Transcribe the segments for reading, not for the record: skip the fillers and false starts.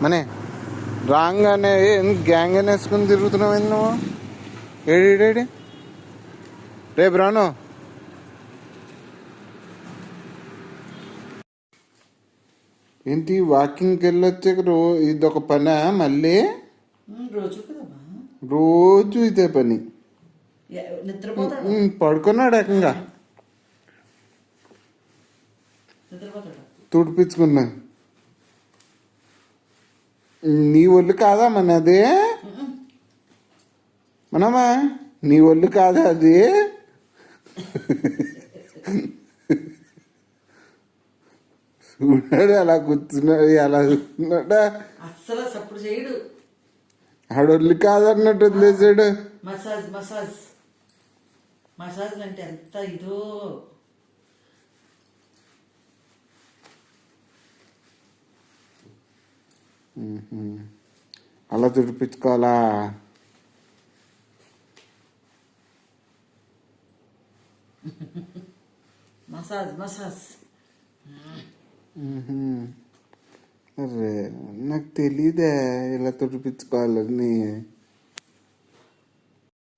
మనే రాగానే గ్యాంగ్ అని వేసుకుని తిరుగుతున్నావు ఏంది నువ్వు? ఏడేడేడి రేపు రాను. ఏంటి వాకింగ్కి వెళ్ళొచ్చాక ఇదొక పనా మళ్ళీ? రోజు ఇదే పని. పడుకున్నాడు ఏకంగా. తుడిపించుకున్నా. నీ ఒళ్ళు కాదా మన అది? మనమా నీ ఒళ్ళు కాదా అది? చూడాడు అలా కూర్చున్నాడు, అలా కూర్చున్నాడా? అస్సలు సప్పుడు చేయడు. ఆడొల్లు కాదన్నట్టు వదిలేసాడు. మసాజ్ మసాజ్ మసాజ్ అంటే ఎంత ఇదో. అలా తుడిపించుకోవాలా? Massage massage. అరే నాకు తెలీదే ఇలా తుడిపించుకోవాలని.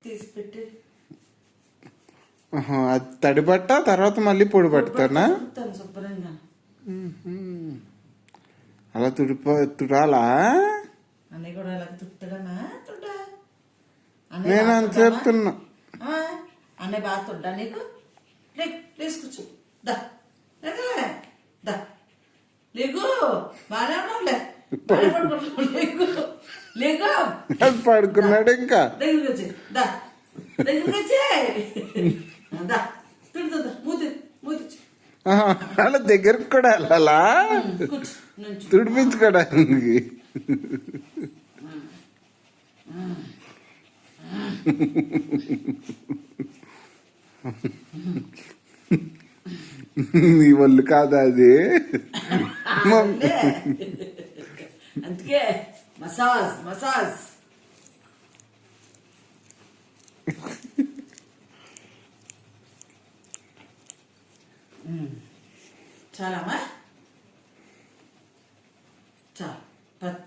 తీసిపెట్టి అది తడి బట్ట, తర్వాత మళ్ళీ పొడి పడతానా? శుభ్రంగా అలా తుడాలా? అన్నీ కూడా అలా తుట్టడనా? తుడ్డా నేను అంత చెప్తున్నా. అన్నీ బాగా తుడ్డా నీకు? తీసుకొచ్చు దా దా లేకు. బాగానే ఉన్నావులే. లేకు పడుకున్నాడు ఇంకా. దగ్గరికి వచ్చి దా, దగ్గరికి వచ్చి దా తుడుతుందా. మూతి మూతి అలా దగ్గరకు కూడా వెళ్ళాలా తుడిపించుకోవడానికి? నీ ఒళ్ళు కాదా అది? అందుకే మసాజ్ మసాజ్. చాలమ్మా, చాలా.